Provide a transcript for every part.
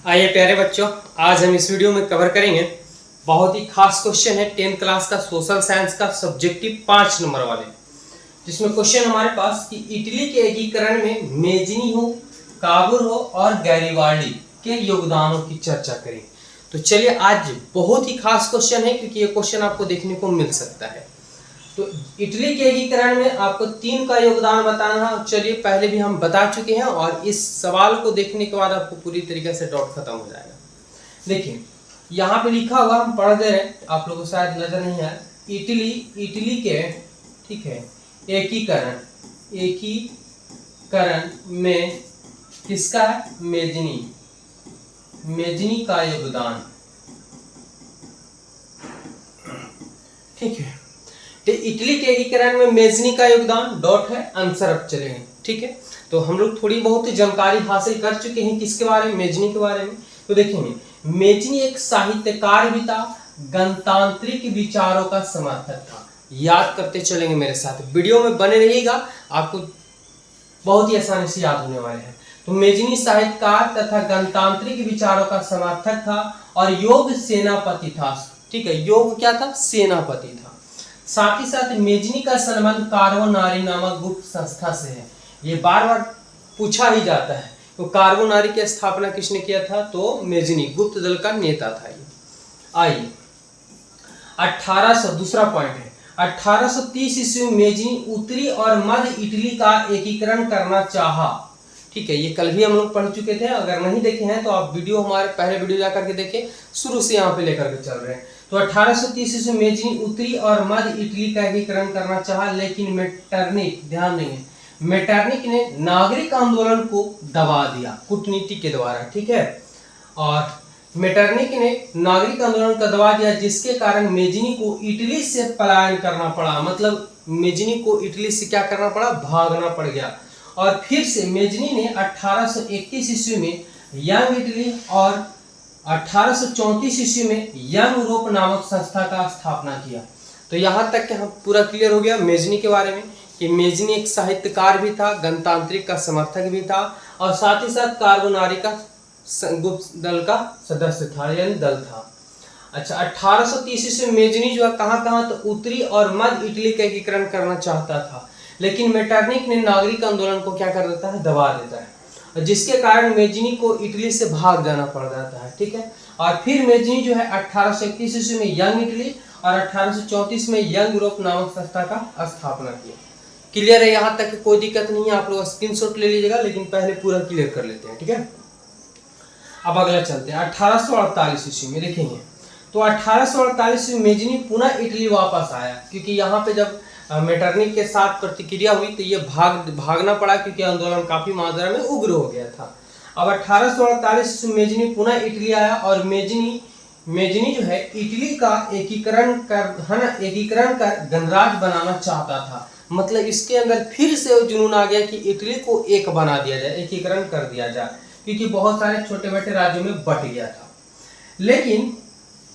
आइए प्यारे बच्चों, आज हम इस वीडियो में कवर करेंगे बहुत ही खास क्वेश्चन है 10th क्लास का सोशल साइंस का सब्जेक्टिव 5 नंबर वाले, जिसमें क्वेश्चन हमारे पास कि इटली के एकीकरण में मेजनी हो, काबुल हो और गैरिबाल्डी के योगदानों की चर्चा करें। तो चलिए, आज बहुत ही खास क्वेश्चन है क्योंकि ये क्वेश्चन आपको देखने को मिल सकता है। तो इटली के एकीकरण में आपको 3 का योगदान बताना है। चलिए, पहले भी हम बता चुके हैं और इस सवाल को देखने के बाद आपको पूरी तरीके से डाउट खत्म हो जाएगा। देखिए, यहाँ पे लिखा हुआ हम पढ़ दे रहे हैं, आप लोगों को शायद नजर नहीं आया। इटली के, ठीक है, एकीकरण में किसका है? मेजनी का योगदान। ठीक है, तो इटली के एकीकरण में मेजनी का योगदान डॉट है, आंसर अब चलेंगे। ठीक है, तो हम लोग थोड़ी बहुत जानकारी हासिल कर चुके हैं किसके बारे में? मेजनी के बारे में। तो देखिए, मेजनी एक साहित्यकार भी था, गणतांत्रिक विचारों का समर्थक था। याद करते चलेंगे मेरे साथ, वीडियो में बने रहिएगा, आपको बहुत ही आसानी से याद होने वाले हैं। तो मेजनी साहित्यकार तथा गणतांत्रिक विचारों का समर्थक था और योग सेनापति था। ठीक है, योग क्या था? सेनापति था। साथ ही साथ मेजनी का संबंध कार्बोनारी नामक गुप्त संस्था से है। ये बार बार पूछा ही जाता है। तो कार्बोनारी की स्थापना किसने किया था? तो मेजनी, गुप्त दल का नेता था ये। आइए, 1800 दूसरा पॉइंट है। 1830 ईस्वी में मेजनी उत्तरी और मध्य इटली का एकीकरण करना चाहा। ठीक है, ये कल भी हम लोग पढ़ चुके थे, अगर नहीं देखे हैं तो आप वीडियो, हमारे पहले वीडियो जाकर के देखें, शुरू से यहाँ पे लेकर के चल रहे हैं। तो 1830 ईस्वी में मेजनी उत्तरी और मध्य इटली का एकीकरण करना चाहा, लेकिन मेटरनिक, ध्यान देंगे, मेटरनिक ने नागरिक आंदोलन को दबा दिया कूटनीति के द्वारा। ठीक है, और मेटरनिक ने नागरिक आंदोलन का दबा दिया, जिसके कारण मेजनी को इटली से पलायन करना पड़ा। मतलब मेजनी को इटली से क्या करना पड़ा? भागना पड़ गया। और फिर से मेजनी ने 1831 ईस्वी में यंग इटली और 1834 ईस्वी में यंग यूरोप नामक संस्था का स्थापना किया। तो यहाँ तक कि हम पूरा क्लियर हो गया मेजनी के बारे में कि मेजनी एक साहित्यकार भी था, गणतांत्रिक का समर्थक भी था और साथ ही साथ कार्बोनारी का गुप्त दल का सदस्य था, यानी दल था। अच्छा, 1830 ईस्वी में मेजनी जो है कहाँ तो उत्तरी और मध्य इटली का एकीकरण करना चाहता था, लेकिन मेटरनिक ने नागरिक आंदोलन को क्या कर देता है? दबा देता है, जिसके कारण मेजनी को इटली से भाग जाना पड़ जाता है। ठीक है, और फिर मेजनी जो है 1831 ईस्वी में यंग इटली और 1834 में यंग यूरोप नामक संस्था का स्थापना किया। क्लियर है? यहाँ तक कोई दिक्कत नहीं है, आप लोग स्क्रीनशॉट ले लीजिएगा, लेकिन पहले पूरा क्लियर कर लेते हैं। ठीक है, अब अगला चलते हैं 1848 ईस्वी में। देखेंगे तो 1848 में मेजनी पुनः इटली वापस आया, क्योंकि यहाँ पे जब मेटरनिक के साथ प्रतिक्रिया हुई तो ये भागना पड़ा, क्योंकि आंदोलन काफी मात्रा में उग्र हो गया था। अब 1848 में मेजनी पुनः इटली आया और मेजनी जो है इटली का एकीकरण कर गणराज्य बनाना चाहता था। मतलब इसके अंदर फिर से जुनून आ गया कि इटली को एक बना दिया जाए, एकीकरण कर दिया जाए, क्योंकि बहुत सारे छोटे बड़े राज्यों में बट गया था। लेकिन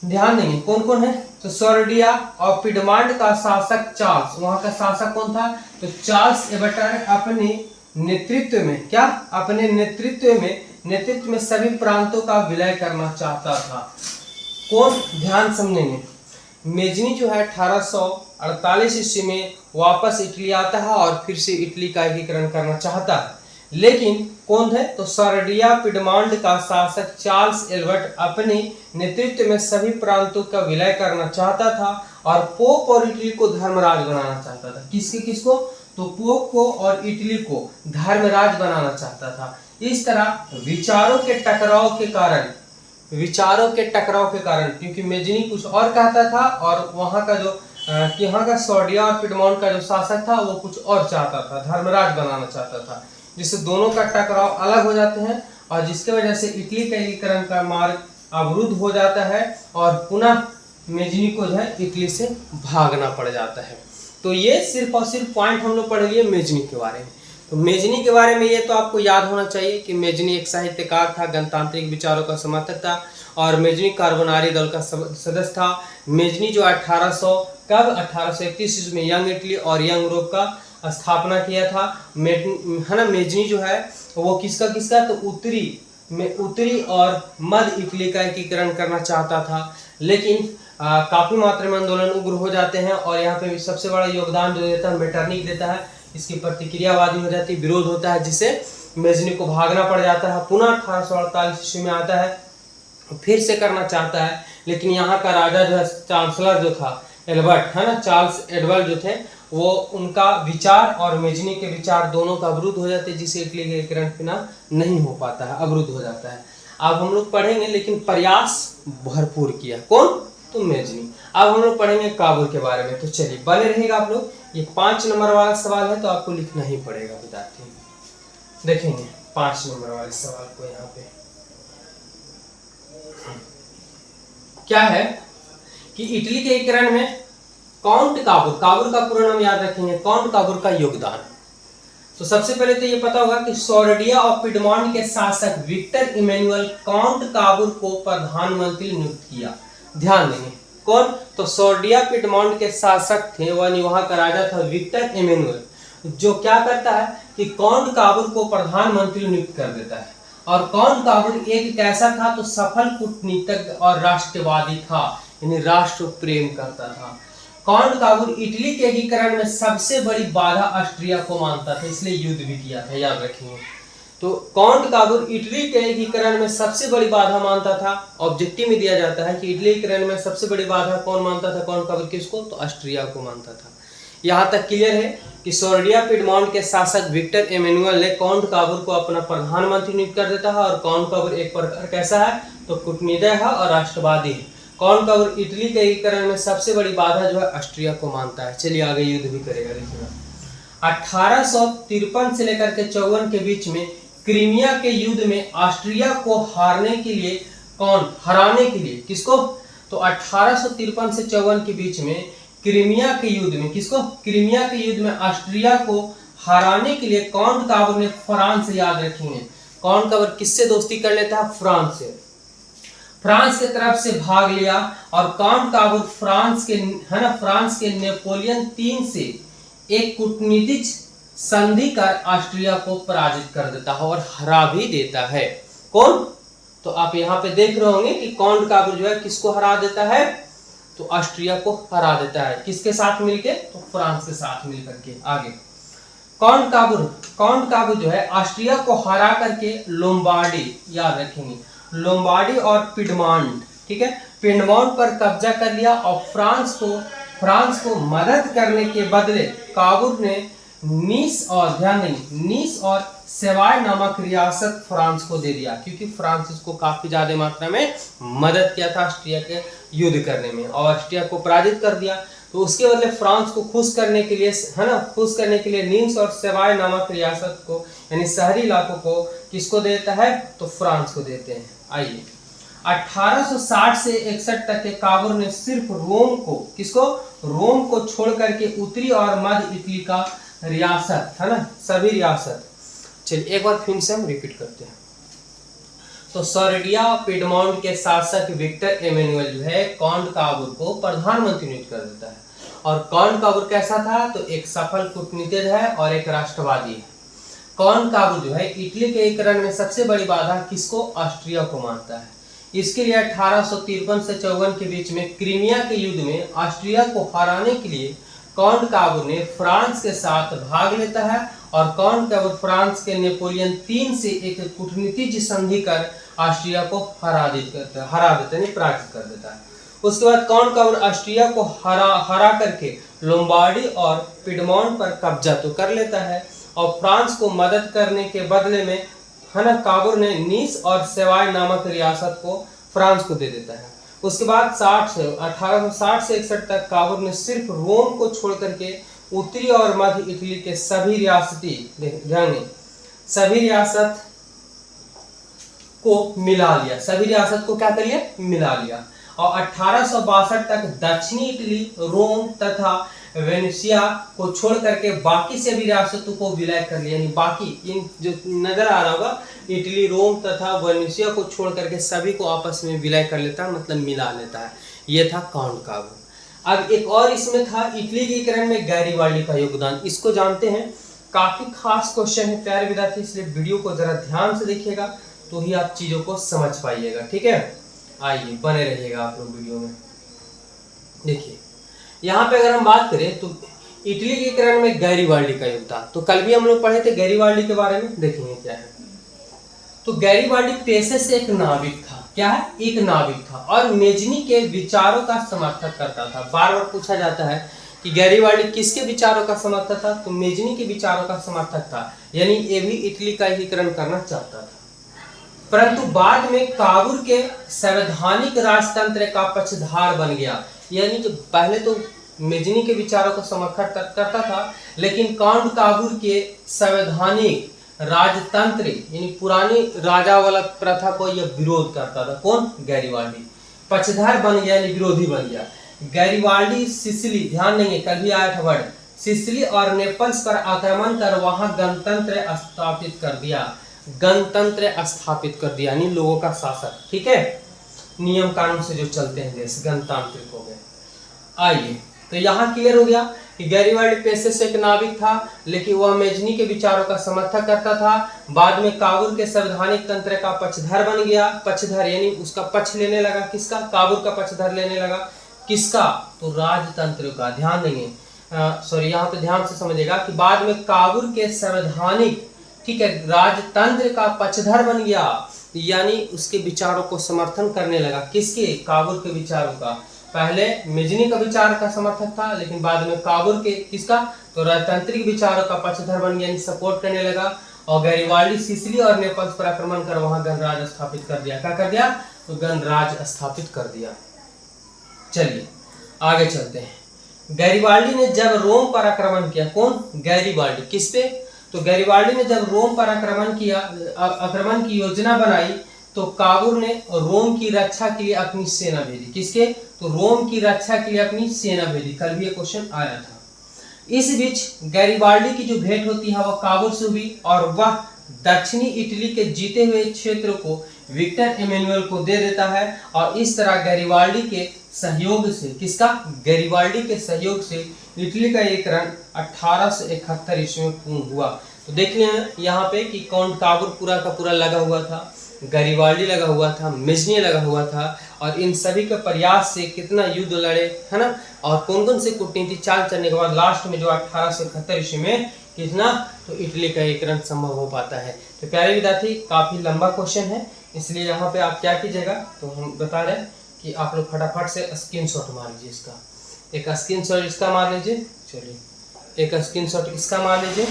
ध्यान देंगे कौन कौन है? तो सर्डिया और पिडमांड का शासक चार्ल्स, वहां का शासक कौन था? तो चार्ल्स एबर्टन अपने नेतृत्व में क्या? अपने नेतृत्व में सभी प्रांतों का विलय करना चाहता था। कौन? ध्यान समझेंगे, मेजनी जो है 1848 ईस्वी में वापस इटली आता है और फिर से इटली का एकीकरण करना चाहता है, लेकिन कौन है? तो सर्डिया पिडमांड का शासक चार्ल्स एल्बर्ट अपने नेतृत्व में सभी प्रांतों का विलय करना चाहता था और पोप और इटली को धर्मराज बनाना चाहता था। किसको? तो पोप को और इटली को धर्मराज बनाना चाहता था। इस तरह विचारों के टकराव के कारण, क्योंकि मेजनी कुछ और कहता था और वहां का जो यहाँ का सर्डिया और पिडमांड का जो शासक था वो कुछ और चाहता था, धर्मराज बनाना चाहता था, जिससे दोनों का टकराव अलग हो जाते हैं और जिसके वजह से इटली का एकीकरण का मार्ग अवरुद्ध हो जाता है और पुनः मेजनी को जो है इटली से भागना पड़ जाता है। तो ये सिर्फ और सिर्फ पॉइंट हम लोग पढ़ लिए मेजनी के बारे में। तो मेजनी के बारे में ये तो आपको याद होना चाहिए कि मेजनी एक साहित्यकार था, गणतांत्रिक विचारों का समर्थक था और मेजनी कार्बोनारी दल का सदस्य था। मेजनी जो 1831 में यंग इटली और यंग यूरोप का स्थापना किया था। है ना, मेजनी जो है वो किसका तो उत्तरी में उत्तरी और मध्य इटली का एकीकरण करना चाहता था, लेकिन काफी मात्रा में आंदोलन उग्र हो जाते हैं और यहाँ पे सबसे बड़ा योगदान जो देता है मेटरनिख देता है। इसकी प्रतिक्रियावादी हो जाती है, विरोध होता है, जिससे मेजनी को भागना पड़ जाता है। पुनः 1848 ईस्वी में आता है, फिर से करना चाहता है, लेकिन यहाँ का राजा जो है, चांसलर जो था एल्बर्ट, है ना, चार्ल्स एडवर्ड जो थे, वो उनका विचार और मेजनी के विचार दोनों का अवरुद्ध हो जाते हैं, जिससे इटली के एकीकरण बिना नहीं हो पाता है, अवरुद्ध हो जाता है। अब हम लोग पढ़ेंगे, लेकिन प्रयास भरपूर किया कौन? तो मेजनी। अब हम लोग पढ़ेंगे काबुल के बारे में, तो चलिए बने रहेगा आप लोग। ये 5 नंबर वाला सवाल है, तो आपको लिखना ही पड़ेगा विद्यार्थी। देखेंगे 5 नंबर वाले सवाल को। यहाँ पे क्या है कि इटली के एकीकरण में काउंट काबुल, काबुल का पूरा नाम याद रखेंगे, काउंट काबुल का योगदान। तो सबसे पहले तो ये पता होगा कि सोर्डिया और पिडमॉन्ट के शासक विक्टर इमैनुअल काउंट काबुल को प्रधानमंत्री नियुक्त किया। ध्यान देंगे कौन? तो सोर्डिया पिडमॉन्ट के शासक थे, वहाँ का राजा था विक्टर इमैनुअल, जो क्या करता है कि काउंट काबुल को प्रधानमंत्री नियुक्त कर देता है। और काउंट काबुल एक कैसा था? तो सफल कूटनीतिज्ञ और राष्ट्रवादी था, यानी राष्ट्र प्रेम करता था। काउंट काबुल इटली के एकीकरण में सबसे बड़ी बाधा ऑस्ट्रिया को मानता था, इसलिए युद्ध भी किया था, याद रखेंगे। तो काउंट काबुल इटली के एकीकरण में सबसे बड़ी बाधा मानता था। ऑब्जेक्टिव में दिया जाता है कि इटली एकीकरण में सबसे बड़ी बाधा कौन मानता था? काउंट काबुल किसको? तो ऑस्ट्रिया को मानता था। यहाँ तक क्लियर है कि सोर्डिया पिडमॉन्ट के शासक विक्टर इमैनुअल ने काउंट काबुल को अपना प्रधानमंत्री नियुक्त कर देता है। और काउंट काबुल एक प्रकार कैसा है? तो कूटनीतिज्ञ है और राष्ट्रवादी है। काउंट काबुल इटली के एकीकरण में सबसे बड़ी बाधा जो है ऑस्ट्रिया को मानता है। चलिए आगे युद्ध भी करेगा, देखिएगा। 1853 से लेकर के 54 के बीच में क्रीमिया के युद्ध में ऑस्ट्रिया को हराने के लिए किसको? तो 1853 से 54 के बीच में क्रीमिया के युद्ध में किसको? क्रीमिया के युद्ध में ऑस्ट्रिया को हराने के लिए काउंट काबुल ने फ्रांस, याद रखेंगे, काउंट काबुल किससे दोस्ती कर लेता है? फ्रांस से। फ्रांस की तरफ से भाग लिया और काउंट काबुल फ्रांस के नेपोलियन 3 से एक कूटनीतिक संधि कर ऑस्ट्रिया को पराजित कर देता है और हरा भी देता है। कौन? तो आप यहाँ पे देख रहे होंगे कि काउंट काबुल जो है किसको हरा देता है? तो ऑस्ट्रिया को हरा देता है। किसके साथ मिलके? तो फ्रांस के साथ मिलकर के। आगे काउंट काबुल जो है ऑस्ट्रिया को हरा करके लोम्बार्डी, याद रखेंगे, लोम्बार्डी और पिडमॉन्ट, ठीक है, पिडमॉन्ट पर कब्जा कर लिया। और फ्रांस को मदद करने के बदले काबुल ने नीस और सेवाय नामक रियासत फ्रांस को दे दिया, क्योंकि फ्रांस इसको काफी ज्यादा मात्रा में मदद किया था ऑस्ट्रिया के युद्ध करने में और ऑस्ट्रिया को पराजित कर दिया। तो उसके बदले फ्रांस को खुश करने के लिए नीस और सेवाय नामक रियासत को, यानी शहरी इलाकों को किसको देता है? तो फ्रांस को देते हैं। आइए 1860 से 61 तक के काबुल ने सिर्फ रोम को छोड़ करके उत्तरी और मध्य इटली का रियासत, है ना, सभी रियासत। चलिए एक बार फिर से हम रिपीट करते हैं। तो सोर्डिया पिडमॉन्ट के शासक विक्टर इमैनुअल जो है काउंट काबुल को प्रधानमंत्री नियुक्त कर देता है। और काउंट काबुल कैसा था? तो एक सफल कूटनीतिज्ञ है और एक राष्ट्रवादी है। काउंट काबुल जो है इटली के एकीकरण में सबसे बड़ी बाधा किसको? ऑस्ट्रिया को मानता है। इसके लिए 1853 से 54 के बीच में क्रीमिया के युद्ध में ऑस्ट्रिया को हराने के लिए काउंट काबुल ने फ्रांस के साथ भाग लेता है और काउंट काबुल फ्रांस के नेपोलियन 3 से एक कूटनीतिक संधि कर ऑस्ट्रिया को पराजित कर देता है। उसके बाद काउंट काबुल ऑस्ट्रिया को हरा करके लोम्बार्डी और पिडमॉन्ट पर कब्जा तो कर लेता है और फ्रांस को मदद करने के बदले में, है ना, काबुल ने नीस और सेवाय नामक रियासत को फ्रांस को दे देता है। उसके बाद 1860 से 61 तक काबुल ने सिर्फ रोम को छोड़ करके उत्तरी और मध्य इटली के सभी रियासत को मिला लिया। सभी रियासत को क्या करिए? मिला लिया। और 1862 तक दक्षिणी इटली, रोम तथा वेनेशिया को छोड़ करके बाकी सभी रियासतों को विलय कर लिया। यानी बाकी इन जो नजर आ रहा होगा, इटली, रोम तथा वेनेशिया को छोड़ करके सभी को आपस में विलय कर लेता है, मतलब मिला लेता है। ये था काउंट काबुल। अब एक और इसमें था इटली के एकीकरण में गैरिबाल्डी का योगदान। इसको जानते हैं, काफी खास क्वेश्चन है प्यारे विद्यार्थी, इसलिए वीडियो को जरा ध्यान से देखिएगा। तो ही आप चीज़ों को समझ पाइएगा। ठीक है, आइए बने रहिएगा आप लोग वीडियो में। देखिए यहाँ पे अगर हम बात करें तो इटली के एकीकरण में गैरीबाल्डी का योगदान, तो कल भी हम लोग पढ़े थे गैरीबाल्डी के बारे में, देखेंगे क्या है। तो गैरीबाल्डी पेशे से एक नाविक था, क्या है, एक नाविक था और मेजनी के विचारों का समर्थक करता था। बार बार पूछा जाता है कि गैरीबाल्डी किसके विचारों का समर्थक था, तो मेजनी के विचारों का समर्थक था, यानी ये भी इटली का एकीकरण करना चाहता था। परंतु बाद में काबुल के संवैधानिक राजतंत्र का पक्षधार बन गया, यानी कि पहले तो मेजनी के विचारों का समर्थन करता था, लेकिन काउंट काबुल के संवैधानिक राजतंत्र यानी पुरानी राजा वाला प्रथा को यह विरोध करता था। कौन, गैरीबाल्डी पक्षधार बन गया, यानी विरोधी बन गया। गैरीबाल्डी सिसिली, ध्यान देंगे कल भी आया था वर्ड, सिसिली और नेपल्स पर आक्रमण कर वहां गणतंत्र स्थापित कर दिया, गणतंत्र स्थापित कर दिया, यानी लोगों का शासन। ठीक है, नियम कानून से जो चलते हैं देश, गणतांत्रिक हो गए। आइए तो यहाँ क्लियर हो गया कि गैरीबाल्डी पेशे से एक नाविक था, लेकिन वह मेजनी के विचारों का समर्थन करता था। बाद में काबुल के संवैधानिक तंत्र का पक्षधर बन गया, पक्षधर यानी उसका पक्ष लेने लगा, किसका, काबुल का पक्षधर लेने लगा, किसका, तो राजतंत्र का। ध्यान देंगे, सॉरी यहाँ पे ध्यान से समझिएगा कि बाद में काबुल के संवैधानिक, ठीक है, राजतंत्र का पक्षधर बन गया, यानी उसके विचारों को समर्थन करने लगा, किसके, काबुल के विचारों का। पहले मेजनी का विचार का समर्थक था, लेकिन बाद में काबुल के किसका, तो राजतांत्रिक विचारों का पक्षधर बन गया, यानी सपोर्ट करने लगा। और गैरीबाल्डी सिसिली और नेपल्स पर आक्रमण कर वहां गणराज स्थापित कर दिया। क्या कर दिया, तो गणराज स्थापित कर दिया। चलिए आगे चलते हैं। गैरीबाल्डी ने जब रोम पर आक्रमण किया, कौन, गैरीबाल्डी, किस पे, तो गैरीबाल्डी ने जब रोम पर आक्रमण किया, आक्रमण की योजना बनाई, तो काबुल ने रोम की रक्षा के लिए अपनी सेना भेजी, किसके, तो रोम की रक्षा के लिए अपनी सेना भेजी। कल भी ये क्वेश्चन आया था। इस बीच गैरीबाल्डी की जो भेंट होती है वह काबुल से हुई और वह दक्षिणी इटली के जीते हुए क्षेत्र को विक्टर एमेनुअल को दे देता है, और इस तरह गैरीबाल्डी के सहयोग से, किसका, गैरीबाल्डी के सहयोग से इटली का एकीकरण 1871 ईस्वी में पूर्ण हुआ। तो देख लें यहाँ पे कि काउंट काबुल पूरा का पूरा लगा हुआ था, गैरीबाल्डी लगा हुआ था, मेजनी लगा हुआ था, और इन सभी के प्रयास से कितना युद्ध लड़े, है ना, और कौन कौन से कूटनीति चाल चलने के बाद लास्ट में जो 1871 ईस्वी में कितना, तो इटली का एकीकरण संभव हो पाता है। तो प्यारे विद्यार्थी, काफी लंबा क्वेश्चन है, इसलिए यहाँ पे आप क्या कीजिएगा, तो हम बता रहे हैं कि आप लोग फटाफट से स्क्रीनशॉट मार लीजिए, इसका एक स्क्रीनशॉट इसका मार लीजिए, चलिए एक स्क्रीनशॉट इसका मार लीजिए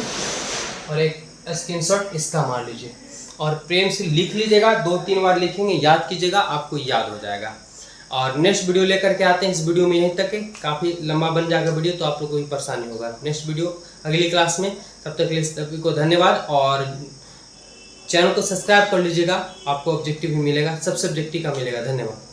और एक स्क्रीनशॉट इसका मार लीजिए, और प्रेम से लिख लीजिएगा, 2-3 बार लिखेंगे, याद कीजिएगा, आपको याद हो जाएगा। और नेक्स्ट वीडियो लेकर के आते हैं, इस वीडियो में यहीं तक है, काफ़ी लंबा बन जाएगा वीडियो, तो आप लोग को भी परेशानी होगा। नेक्स्ट वीडियो अगली क्लास में, तब तक के लिए सभी को धन्यवाद, और चैनल को सब्सक्राइब कर लीजिएगा, आपको ऑब्जेक्टिव भी मिलेगा, सब सब्जेक्टिव का मिलेगा। धन्यवाद।